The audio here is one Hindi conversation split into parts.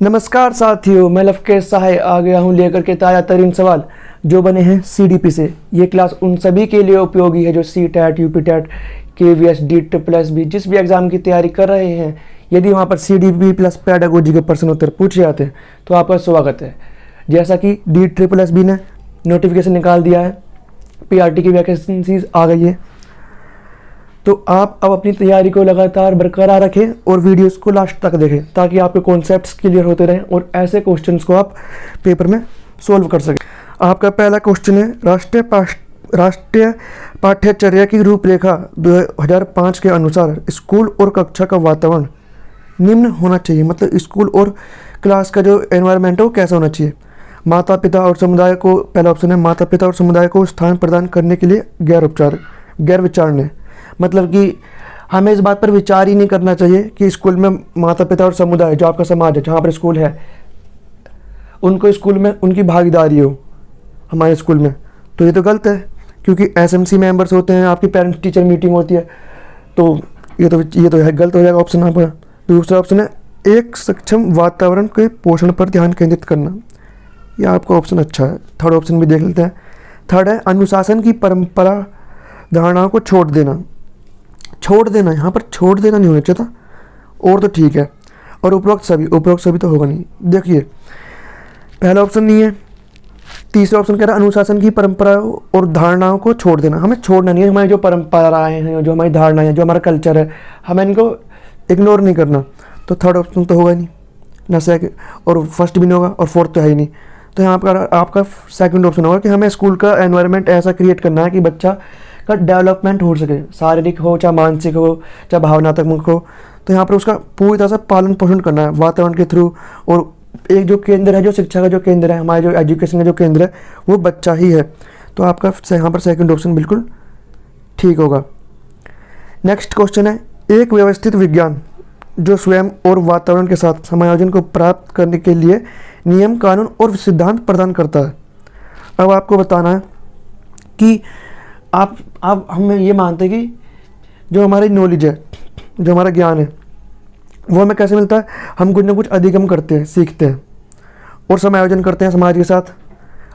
नमस्कार साथियों, मैं लवकेश सहाय आ गया हूं लेकर के ताज़ा तरीन सवाल जो बने हैं सीडीपी से। ये क्लास उन सभी के लिए उपयोगी है जो C TET, UP TET, KVS, DTSS जिस भी एग्ज़ाम की तैयारी कर रहे हैं। यदि वहां पर सीडीपी प्लस पेडागोजी के प्रश्न उत्तर पूछे जाते हैं तो आपका स्वागत है। जैसा कि DSSS ने नोटिफिकेशन निकाल दिया है, PRT की वैकेंसीज आ गई है, तो आप अब अपनी तैयारी को लगातार बरकरार रखें और वीडियोस को लास्ट तक देखें ताकि आपके कॉन्सेप्ट्स क्लियर होते रहें और ऐसे क्वेश्चंस को आप पेपर में सोल्व कर सकें। आपका पहला क्वेश्चन है, राष्ट्रीय पाठ्यचर्या की रूपरेखा 2005 के अनुसार स्कूल और कक्षा का वातावरण निम्न होना चाहिए। मतलब स्कूल और क्लास का जो एनवायरनमेंट है वो कैसा होना चाहिए। माता पिता और समुदाय को, पहला ऑप्शन है, माता पिता और समुदाय को स्थान प्रदान करने के लिए गैर विचारणीय। मतलब कि हमें इस बात पर विचार ही नहीं करना चाहिए कि स्कूल में माता पिता और समुदाय, जो आपका समाज है जहाँ पर स्कूल है, उनको स्कूल में उनकी भागीदारी हो हमारे स्कूल में। तो ये तो गलत है, क्योंकि SMC मेंबर्स होते हैं, आपकी पेरेंट्स टीचर मीटिंग होती है, तो ये तो है, गलत हो जाएगा ऑप्शन आपका। दूसरा ऑप्शन है, एक सक्षम वातावरण के पोषण पर ध्यान केंद्रित करना। ये आपका ऑप्शन अच्छा है। थर्ड ऑप्शन भी देख लेते हैं। थर्ड है, अनुशासन की परंपरा धारणाओं को छोड़ देना। यहाँ पर छोड़ देना नहीं होना चाहिए था, और तो ठीक है। और उपरोक्त सभी तो होगा नहीं। देखिए, पहला ऑप्शन नहीं है। तीसरा ऑप्शन कह रहा है अनुशासन की परंपरा और धारणाओं को छोड़ देना। हमें छोड़ना नहीं है, हमारी जो परंपराएं हैं, जो हमारी धारणाएं हैं, जो हमारा कल्चर है, हमें इनको इग्नोर नहीं करना। तो थर्ड ऑप्शन तो होगा नहीं ना, सेकंड और फर्स्ट भी नहीं होगा, और फोर्थ तो है ही नहीं। तो यहाँ पर आपका सेकंड ऑप्शन होगा कि हमें स्कूल का एनवायरनमेंट ऐसा क्रिएट करना है कि बच्चा का डेवलपमेंट हो सके, शारीरिक हो चाहे मानसिक हो चाहे भावनात्मक हो। तो यहाँ पर उसका पूरी तरह से पालन पोषण करना है वातावरण के थ्रू। और एक जो केंद्र है, जो शिक्षा का जो केंद्र है, हमारे जो एजुकेशन का जो केंद्र है, वो बच्चा ही है। तो आपका यहाँ पर सेकंड ऑप्शन बिल्कुल ठीक होगा। नेक्स्ट क्वेश्चन है, एक व्यवस्थित विज्ञान जो स्वयं और वातावरण के साथ समायोजन को प्राप्त करने के लिए नियम, कानून और सिद्धांत प्रदान करता है। अब आपको बताना है कि आप हम ये मानते हैं कि जो हमारी नॉलेज है, जो हमारा ज्ञान है, वो हमें कैसे मिलता है। हम कुछ ना कुछ अधिगम करते हैं, सीखते हैं और समायोजन करते हैं समाज के साथ।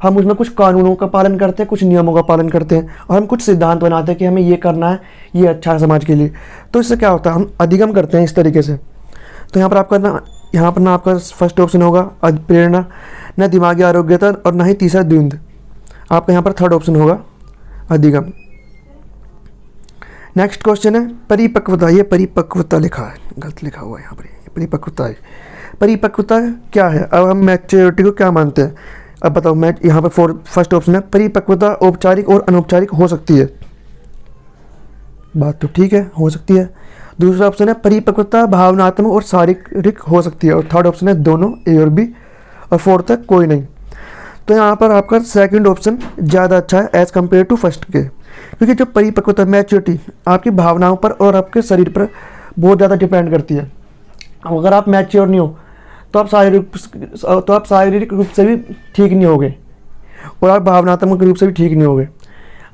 हम उसमें कुछ कानूनों का पालन करते हैं, कुछ नियमों का पालन करते हैं, और हम कुछ सिद्धांत बनाते हैं कि हमें ये करना है, ये अच्छा है समाज के लिए। तो इससे क्या होता है, हम अधिगम करते हैं इस तरीके से। तो यहाँ पर ना आपका फर्स्ट ऑप्शन होगा प्रेरणा, न दिमागी आरोग्यता, और ना ही तीसरा द्वंद्व। आपका यहाँ पर थर्ड ऑप्शन होगा अधिगम। नेक्स्ट क्वेश्चन है, परिपक्वता। ये परिपक्वता लिखा है, गलत लिखा हुआ है यहाँ पर, ये परिपक्वता है। परिपक्वता क्या है। अब हम मैच्योरिटी को क्या मानते हैं, अब बताओ। मैं यहाँ पर फर्स्ट ऑप्शन है, परिपक्वता औपचारिक और अनौपचारिक हो सकती है। बात तो ठीक है, हो सकती है। दूसरा ऑप्शन है, परिपक्वता भावनात्मक और शारीरिक हो सकती है। और थर्ड ऑप्शन है, दोनों, A और B। और फोर्थ है, कोई नहीं। तो यहाँ पर आपका सेकंड ऑप्शन ज़्यादा अच्छा है एज़ कम्पेयर टू फर्स्ट के, क्योंकि जो परिपक्वता, मैच्योरिटी, आपकी भावनाओं पर और आपके शरीर पर बहुत ज़्यादा डिपेंड करती है। अगर आप मैच्योर नहीं हो तो आप शारीरिक रूप से भी ठीक नहीं होगे, और आप भावनात्मक रूप से भी ठीक नहीं होगे।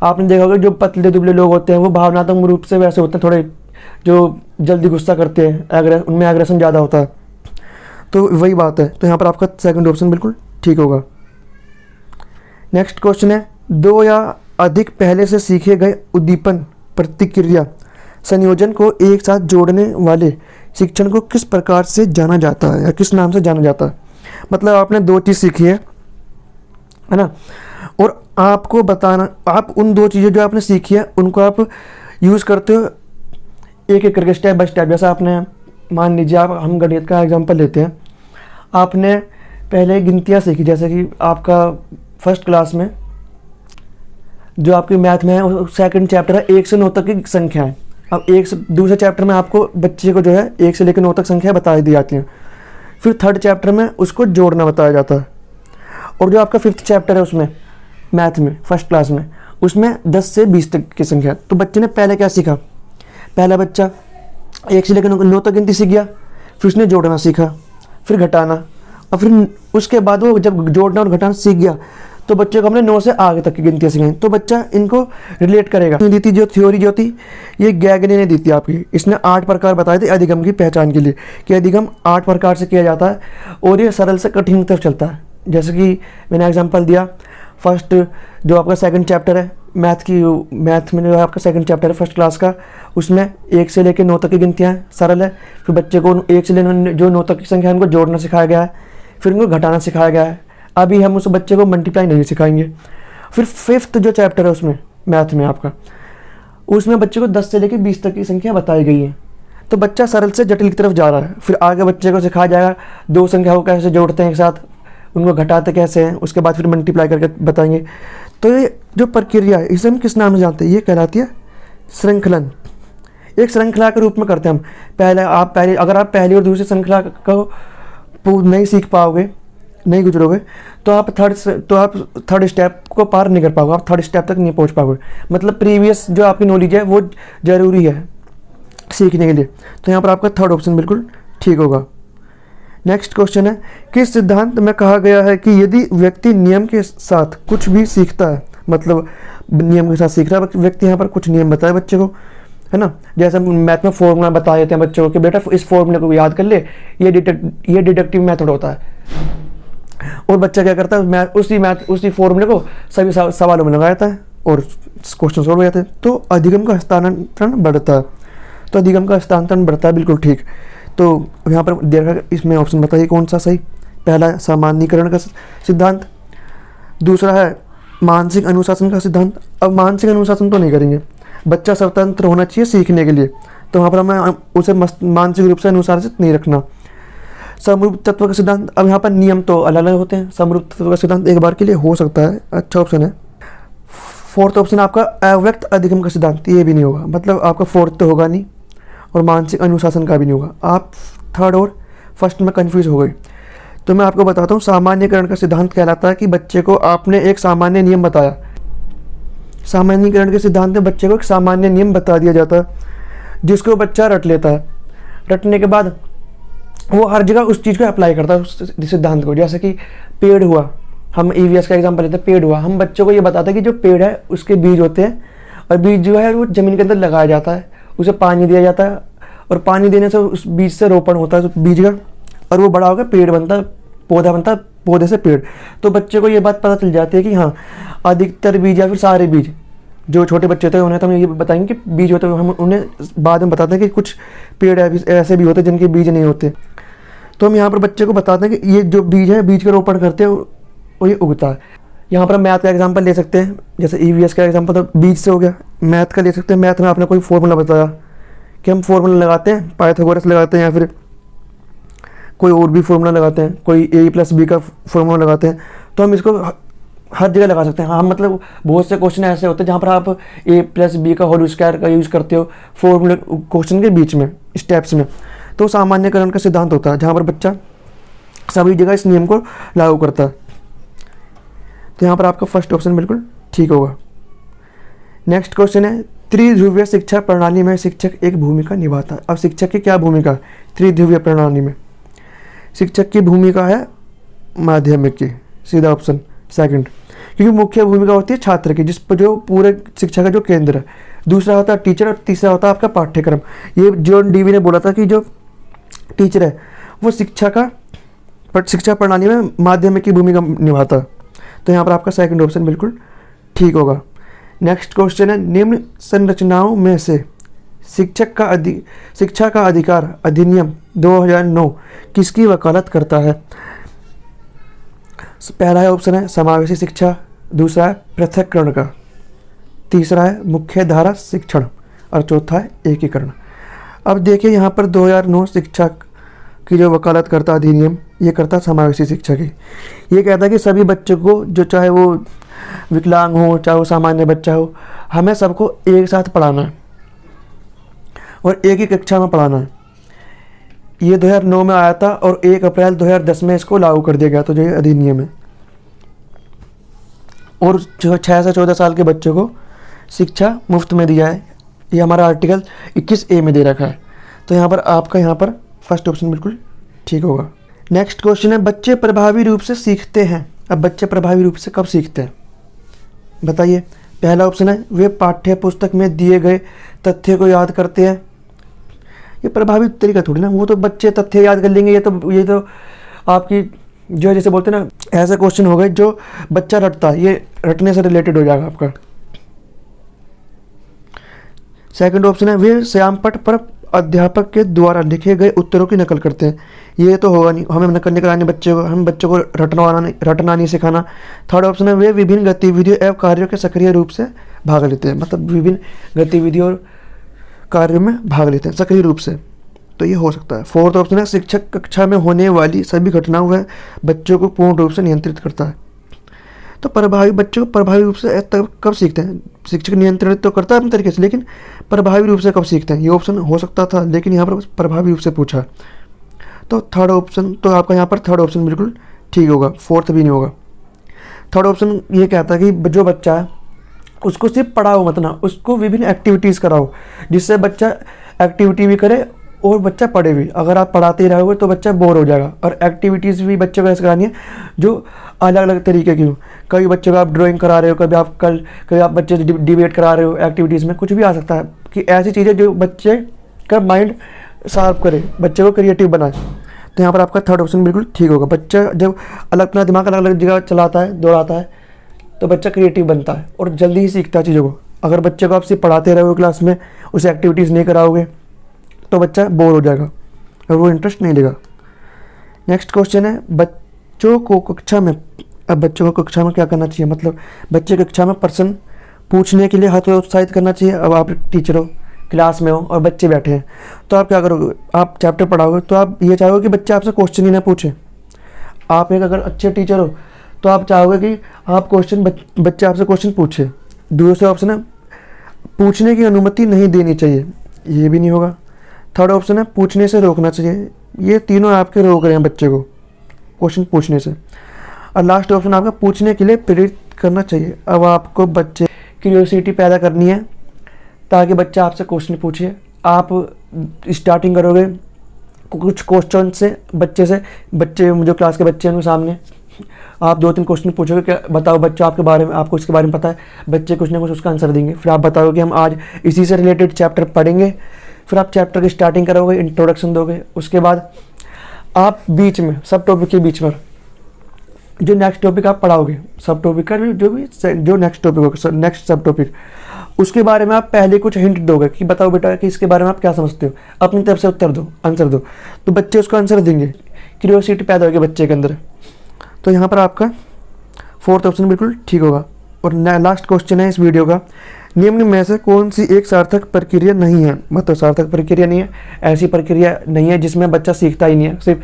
आपने देखा होगा जो पतले दुबले लोग होते हैं वो भावनात्मक रूप से वैसे होते हैं, थोड़े जो जल्दी गुस्सा करते हैं, उनमें एग्रेशन ज़्यादा होता है। तो वही बात है। तो यहाँ पर आपका सेकंड ऑप्शन बिल्कुल ठीक होगा। नेक्स्ट क्वेश्चन है, दो या अधिक पहले से सीखे गए उद्दीपन प्रतिक्रिया संयोजन को एक साथ जोड़ने वाले शिक्षण को किस प्रकार से जाना जाता है, या किस नाम से जाना जाता है। मतलब आपने दो चीज़ सीखी है ना, और आपको बताना, आप उन दो चीज़ें जो आपने सीखी है उनको आप यूज़ करते हो एक एक करके, स्टेप बाय स्टेप। जैसा आपने, मान लीजिए हम गणित का एग्जांपल लेते हैं। आपने पहले गिनतियाँ सीखी, जैसे कि आपका फर्स्ट क्लास में जो आपकी मैथ में है, सेकंड चैप्टर है 1 से 9 तक की संख्या है। अब दूसरे चैप्टर में आपको बच्चे को जो है 1 से लेकर 9 तक संख्या बता दी जाती हैं। फिर थर्ड चैप्टर में उसको जोड़ना बताया जाता है। और जो आपका फिफ्थ चैप्टर है उसमें मैथ में, फर्स्ट क्लास में, उसमें 10 से 20 तक की संख्या। तो बच्चे ने पहले क्या सीखा, पहला बच्चा 1 से लेकर 9 तक गिनती सीख गया, फिर उसने जोड़ना सीखा, फिर घटाना, और फिर उसके बाद वो जब जोड़ना और घटाना सीख गया तो बच्चे को हमने 9 से आगे तक की गिनतियाँ सिखाई, तो बच्चा इनको रिलेट करेगा। दी थी जो थ्योरी जो थी ये गैगने ने दी थी आपकी, इसने 8 प्रकार बताए थे अधिगम की पहचान के लिए कि अधिगम 8 प्रकार से किया जाता है और ये सरल से कठिन की तरफ चलता है। जैसे कि मैंने एग्जांपल दिया, फर्स्ट जो आपका सेकंड चैप्टर है मैथ में जो है आपका सेकंड चैप्टर है फर्स्ट क्लास का, उसमें 1 से लेकर 9 तक की गिनतियाँ सरल है। फिर बच्चे को 1 से लेकर जो 9 तक की संख्या है उनको जोड़ना सिखाया गया है, फिर उनको घटाना सिखाया गया है। अभी हम उस बच्चे को मल्टीप्लाई नहीं सिखाएंगे। फिर फिफ्थ जो चैप्टर है उसमें मैथ में आपका, उसमें बच्चे को 10 से लेकर 20 तक की संख्या बताई गई है। तो बच्चा सरल से जटिल की तरफ जा रहा है। फिर आगे बच्चे को सिखाया जाएगा 2 संख्याओं को कैसे जोड़ते हैं एक साथ, उनको घटाते कैसे हैं, उसके बाद फिर मल्टीप्लाई करके बताएंगे। तो ये जो प्रक्रिया है इसे हम किस नाम से जानते हैं, ये कहलाती है श्रृंखलन। एक श्रृंखला के रूप में करते हैं हम। अगर आप पहली और दूसरी श्रृंखला को नहीं सीख पाओगे, नहीं गुजरोगे, तो आप थर्ड स्टेप को पार नहीं कर पाओगे, आप थर्ड स्टेप तक नहीं पहुंच पाओगे। मतलब प्रीवियस जो आपकी नॉलेज है वो ज़रूरी है सीखने के लिए। तो यहाँ पर आपका थर्ड ऑप्शन बिल्कुल ठीक होगा। नेक्स्ट क्वेश्चन है, किस सिद्धांत में कहा गया है कि यदि व्यक्ति नियम के साथ कुछ भी सीखता है, मतलब नियम के साथ सीख रहा है व्यक्ति, यहाँ पर कुछ नियम बताए बच्चे को, है ना। जैसे मैथ में फॉर्मूला बता देते हैं बच्चों को कि बेटा इस फॉर्मूले को याद कर ले, ये डिडक्टिव मेथड होता है। और बच्चा क्या करता है, उसी फॉर्मूले को सभी सवालों में लगाता है और क्वेश्चन सॉल्व हो जाते हैं। तो अधिगम का हस्तांतरण बढ़ता है, तो अधिगम का हस्तांतरण बढ़ता है, बिल्कुल ठीक। तो यहाँ पर देखा, इसमें ऑप्शन बताइए कौन सा सही। पहला है सामान्यीकरण का सिद्धांत, दूसरा है मानसिक अनुशासन का सिद्धांत। अब मानसिक अनुशासन तो नहीं करेंगे, बच्चा स्वतंत्र होना चाहिए सीखने के लिए, तो वहाँ पर हमें उसे मानसिक रूप से अनुशासित नहीं रखना। समरूप तत्व का सिद्धांत, अब यहाँ पर नियम तो अलग अलग होते हैं, समरूप तत्व का सिद्धांत एक बार के लिए हो सकता है, अच्छा ऑप्शन है। फोर्थ ऑप्शन आपका अव्यक्त अधिगम का सिद्धांत, ये भी नहीं होगा, मतलब आपका फोर्थ तो होगा नहीं, और मानसिक अनुशासन का भी नहीं होगा। आप थर्ड और फर्स्ट में कंफ्यूज हो गए। तो मैं आपको बताता हूँ, सामान्यीकरण का सिद्धांत कहलाता है कि बच्चे को आपने एक सामान्य नियम बताया। सामान्यीकरण के सिद्धांत में बच्चे को एक सामान्य नियम बता दिया जाता है जिसको बच्चा रट लेता है। रटने के बाद वो हर जगह उस चीज़ को अप्लाई करता है, उस सिद्धांत को। जैसे कि पेड़ हुआ, हम ईवीएस का एग्जांपल लेते हैं, पेड़ हुआ, हम बच्चों को ये बताते हैं कि जो पेड़ है उसके बीज होते हैं, और बीज जो है वो ज़मीन के अंदर लगाया जाता है, उसे पानी दिया जाता है, और पानी देने से उस बीज से रोपण होता है उस बीज का, और वो बड़ा होकर पेड़ बनता है, पौधा बनता है, पौधे से पेड़। तो बच्चे को ये बात पता चल जाती है कि हाँ, अधिकतर बीज या फिर सारे बीज, जो छोटे बच्चे होते हैं उन्हें तो हम ये बताएंगे कि बीज होते हैं, हम उन्हें बाद में बताते हैं कि कुछ पेड़ ऐसे भी होते हैं जिनके बीज नहीं होते। तो हम यहाँ पर बच्चे को बताते हैं कि ये जो बीज है, बीज का रोपण करते हैं और ये उगता है। यहाँ पर मैथ का एग्जांपल ले सकते हैं, जैसे ईवीएस का एग्जांपल तो बीज से हो गया। मैथ का ले सकते हैं, मैथ में आपने कोई फॉर्मूला बताया कि हम फॉर्मूला लगाते हैं, पाइथागोरस लगाते हैं, या फिर कोई और भी फॉर्मूला लगाते हैं, कोई a+b का फॉर्मूला लगाते हैं, तो हम इसको हर जगह लगा सकते हैं। हाँ, मतलब बहुत से क्वेश्चन ऐसे होते हैं जहाँ पर आप a+b का होल स्क्वायर का यूज़ करते हो फॉर्मूले क्वेश्चन के बीच में, स्टेप्स में। तो सामान्यकरण का सिद्धांत होता है जहाँ पर बच्चा सभी जगह इस नियम को लागू करता है। तो यहाँ पर आपका फर्स्ट ऑप्शन बिल्कुल ठीक होगा। नेक्स्ट क्वेश्चन है, त्रिध्रुवीय शिक्षा प्रणाली में शिक्षक एक भूमिका निभाता है। अब शिक्षक की क्या भूमिका है त्रिध्रुवीय प्रणाली में? शिक्षक की भूमिका है माध्यमिक की, सीधा ऑप्शन सेकंड, क्योंकि मुख्य भूमिका होती है छात्र की, जिस पर जो पूरे शिक्षा का जो केंद्र है। दूसरा होता है टीचर, और तीसरा होता है आपका पाठ्यक्रम। ये जॉन डीवी ने बोला था कि जो टीचर है वो शिक्षा प्रणाली में माध्यमिक की भूमिका निभाता है। तो यहाँ पर आपका सेकंड ऑप्शन बिल्कुल ठीक होगा। नेक्स्ट क्वेश्चन है, निम्न संरचनाओं में से शिक्षा का अधिकार अधिनियम 2009 किसकी वकालत करता है? पहला है ऑप्शन है समावेशी शिक्षा, दूसरा है पृथक्करण का, तीसरा है मुख्य धारा शिक्षण, और चौथा है एकीकरण। अब देखिए यहाँ पर 2009 शिक्षा की जो वकालत करता अधिनियम, ये करता समावेशी शिक्षा की। ये कहता है कि सभी बच्चों को, जो चाहे वो विकलांग हो चाहे वो सामान्य बच्चा हो, हमें सबको एक साथ पढ़ाना है और एक ही कक्षा में पढ़ाना है। ये 2009 में आया था और 1 अप्रैल 2010 में इसको लागू कर दिया गया। तो जो ये अधिनियम है, और 6 से 14 साल के बच्चों को शिक्षा मुफ्त में दिया है। ये हमारा आर्टिकल 21A में दे रखा है। तो यहाँ पर आपका यहाँ पर फर्स्ट ऑप्शन बिल्कुल ठीक होगा। नेक्स्ट क्वेश्चन है, बच्चे प्रभावी रूप से सीखते हैं अब बच्चे प्रभावी रूप से कब सीखते हैं, बताइए। पहला ऑप्शन है वे पाठ्य पुस्तक में दिए गए तथ्य को याद करते हैं। ये प्रभावी तरीका थोड़ी ना, वो तो बच्चे तथ्य याद कर लेंगे। ये तो आपकी जो है जैसे बोलते हैं ना, ऐसे क्वेश्चन हो गए जो बच्चा रटता है, ये रटने से रिलेटेड हो जाएगा आपका। सेकंड ऑप्शन है वे श्यामपट्ट पर अध्यापक के द्वारा लिखे गए उत्तरों की नकल करते हैं। ये तो होगा नहीं, हमें नकल करानी बच्चे को, हम बच्चों को रटना नहीं सिखाना। थर्ड ऑप्शन है वे विभिन्न गतिविधियों एवं कार्यों के सक्रिय रूप से भाग लेते हैं, मतलब विभिन्न गतिविधियों और कार्यों में भाग लेते हैं सक्रिय रूप से, तो ये हो सकता है। फोर्थ ऑप्शन है शिक्षक कक्षा में होने वाली सभी घटनाओं व बच्चों को पूर्ण रूप से नियंत्रित करता है। तो बच्चों को प्रभावी रूप से तब कब सीखते हैं, शिक्षक नियंत्रित तो करता है अपने तरीके से, लेकिन प्रभावी रूप से कब सीखते हैं, ये ऑप्शन हो सकता था, लेकिन यहाँ पर प्रभावी रूप से पूछा। तो थर्ड ऑप्शन, तो आपका यहाँ पर थर्ड ऑप्शन बिल्कुल ठीक होगा, फोर्थ भी नहीं होगा। थर्ड ऑप्शन ये कहता है कि जो बच्चा है उसको सिर्फ पढ़ाओ मत ना, उसको विभिन्न एक्टिविटीज़ कराओ, जिससे बच्चा एक्टिविटी भी करे और बच्चा पढ़े भी। अगर आप पढ़ाते ही रहोगे तो बच्चा बोर हो जाएगा। और एक्टिविटीज़ भी बच्चों को ऐसे करानी है जो अलग अलग तरीके की हो। कभी बच्चों को आप ड्राइंग करा रहे हो, कभी आप बच्चे डिबेट करा रहे हो, एक्टिविटीज़ में कुछ भी आ सकता है कि ऐसी चीज़ें जो बच्चे का माइंड शार्प करे, बच्चे को क्रिएटिव बनाए। तो यहाँ पर आपका थर्ड ऑप्शन बिल्कुल ठीक होगा। बच्चा जब अपना दिमाग अलग अलग जगह चलाता है, दौड़ाता है, तो बच्चा क्रिएटिव बनता है और जल्दी ही सीखता है चीज़ों को। अगर बच्चे को आप सिर्फ पढ़ाते रहोगे क्लास में, उसे एक्टिविटीज़ नहीं कराओगे, तो बच्चा बोर हो जाएगा और वो इंटरेस्ट नहीं लेगा। नेक्स्ट क्वेश्चन है बच्चों को कक्षा में क्या करना चाहिए, मतलब बच्चे कक्षा में प्रश्न पूछने के लिए हर उत्साहित करना चाहिए। अब आप टीचर हो, क्लास में हो और बच्चे बैठे हैं, तो आप क्या करोगे, आप चैप्टर पढ़ाओगे तो आप ये चाहोगे कि बच्चे आपसे क्वेश्चन ही ना पूछे। आप एक अगर अच्छे टीचर हो तो आप चाहोगे कि आप बच्चे आपसे क्वेश्चन पूछे। दूसरा ऑप्शन है पूछने की अनुमति नहीं देनी चाहिए, ये भी नहीं होगा। थर्ड ऑप्शन है पूछने से रोकना चाहिए। ये तीनों आपके रोक रहे हैं बच्चे को क्वेश्चन पूछने से। और लास्ट ऑप्शन आपका पूछने के लिए प्रेरित करना चाहिए। अब आपको बच्चे क्यूरियोसिटी पैदा करनी है ताकि बच्चा आपसे क्वेश्चन पूछे। आप स्टार्टिंग करोगे कुछ क्वेश्चन से, बच्चे जो क्लास के बच्चे हैं उनके सामने आप 2-3 क्वेश्चन पूछोगे कि बताओ बच्चा आपके बारे में, आपको इसके बारे में पता है। बच्चे कुछ ना कुछ उसका आंसर देंगे, फिर आप बताओगे कि हम आज इसी से रिलेटेड चैप्टर पढ़ेंगे। फिर आप चैप्टर की स्टार्टिंग करोगे, इंट्रोडक्शन दोगे। उसके बाद आप बीच में सब टॉपिक के बीच में जो नेक्स्ट टॉपिक आप पढ़ाओगे, सब टॉपिक का जो नेक्स्ट टॉपिक होगा, नेक्स्ट सब टॉपिक, उसके बारे में आप पहले कुछ हिंट दोगे कि बताओ बेटा कि इसके बारे में आप क्या समझते हो, अपनी तरफ से उत्तर दो, आंसर दो। तो बच्चे उसका आंसर देंगे, क्यूरियोसिटी पैदा होगी बच्चे के अंदर। तो यहाँ पर आपका फोर्थ ऑप्शन बिल्कुल ठीक होगा। और लास्ट क्वेश्चन है इस वीडियो का, निम्न में से कौन सी एक सार्थक प्रक्रिया नहीं है, मतलब सार्थक प्रक्रिया नहीं है, ऐसी प्रक्रिया नहीं है जिसमें बच्चा सीखता ही नहीं है, सिर्फ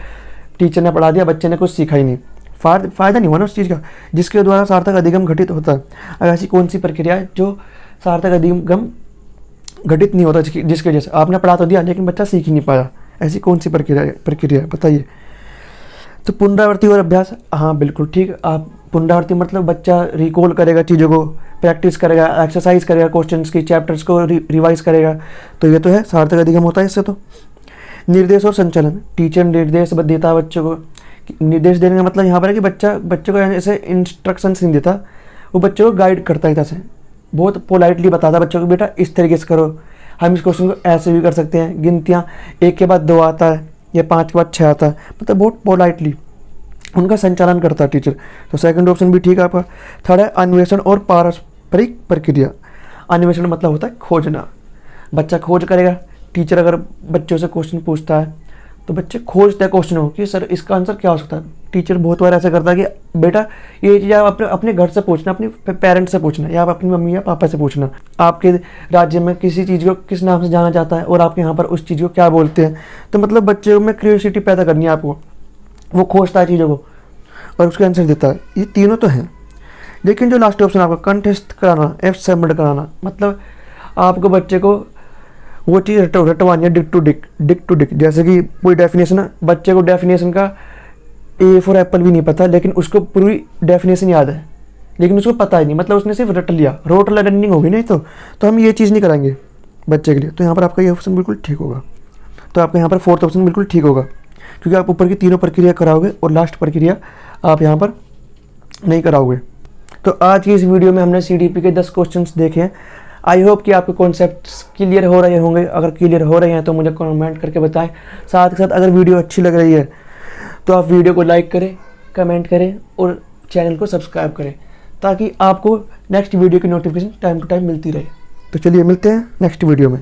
टीचर ने पढ़ा दिया, बच्चे ने कुछ सीखा ही नहीं, फ़ायदा नहीं हुआ ना उस चीज़ का, जिसके द्वारा सार्थक अधिगम घटित होता है। अब ऐसी कौन सी प्रक्रिया है जो सार्थक अधिगम घटित नहीं होता, जिसके वजह से आपने पढ़ा तो दिया लेकिन बच्चा सीख ही नहीं पाया, ऐसी कौन सी प्रक्रिया बताइए। तो पुनरावृत्ति और अभ्यास, हाँ बिल्कुल ठीक। आप पुनरावृत्ति मतलब बच्चा रिकॉल करेगा चीज़ों को, प्रैक्टिस करेगा, एक्सरसाइज करेगा, क्वेश्चंस की चैप्टर्स को रिवाइज करेगा, तो ये तो है सार्थक अधिगम होता है इससे। तो निर्देश और संचालन, टीचर निर्देश देता है बच्चों को। निर्देश देने का मतलब यहाँ पर है कि बच्चे को ऐसे इंस्ट्रक्शंस नहीं देता, वो बच्चों को गाइड करता है, जैसे बहुत पोलाइटली बताता है बच्चों को बेटा इस तरीके से करो, हम इस क्वेश्चन को ऐसे भी कर सकते हैं। गिनतियाँ 1 के बाद 2 आता है या 5 के बाद 6 आता है, मतलब बहुत पोलाइटली उनका संचालन करता है टीचर। तो सेकंड ऑप्शन भी ठीक है आपका। थर्ड है अन्वेषण और पारस्परिक प्रक्रिया। अन्वेषण मतलब होता है खोजना, बच्चा खोज करेगा। टीचर अगर बच्चों से क्वेश्चन पूछता है तो बच्चे खोजते हैं क्वेश्चन हो कि सर इसका आंसर क्या हो सकता है। टीचर बहुत बार ऐसा करता है कि बेटा ये चीज़ आप अपने घर से पूछना, अपने पेरेंट्स से पूछना, या आप अपनी मम्मी या पापा से पूछना, आपके राज्य में किसी चीज़ को किस नाम से जाना जाता है और आपके यहाँ पर उस चीज़ को क्या बोलते हैं। तो मतलब बच्चे में क्यूरियोसिटी पैदा करनी है आपको, वो खोजता है चीज़ों को और उसका आंसर देता है। ये तीनों तो हैं, लेकिन जो लास्ट ऑप्शन आपका कंटेस्ट कराना, एफ सबमिट कराना, मतलब आपको बच्चे को वो चीज़ रटवानी है डिक टू डिक। जैसे कि कोई डेफिनेशन है, बच्चे को डेफिनेशन का ए फॉर एप्पल भी नहीं पता, लेकिन उसको पूरी डेफिनेशन याद है, लेकिन उसको पता ही नहीं, मतलब उसने सिर्फ रट लिया, रोट लर्निंग होगी नहीं। तो हम ये चीज़ नहीं कराएंगे बच्चे के लिए। तो यहाँ पर आपका ये ऑप्शन बिल्कुल ठीक होगा। तो आपका यहाँ पर फोर्थ ऑप्शन बिल्कुल ठीक होगा, क्योंकि आप ऊपर की तीनों प्रक्रिया कराओगे और लास्ट प्रक्रिया आप यहाँ पर नहीं कराओगे। तो आज की इस वीडियो में हमने CDP के 10 क्वेश्चंस देखे हैं। आई होप कि आपके कॉन्सेप्ट्स क्लियर हो रहे होंगे। अगर क्लियर हो रहे हैं तो मुझे कमेंट करके बताएं। साथ ही साथ अगर वीडियो अच्छी लग रही है तो आप वीडियो को लाइक करें, कमेंट करें और चैनल को सब्सक्राइब करें, ताकि आपको नेक्स्ट वीडियो की नोटिफिकेशन टाइम टू टाइम मिलती रहे। तो चलिए मिलते हैं नेक्स्ट वीडियो में।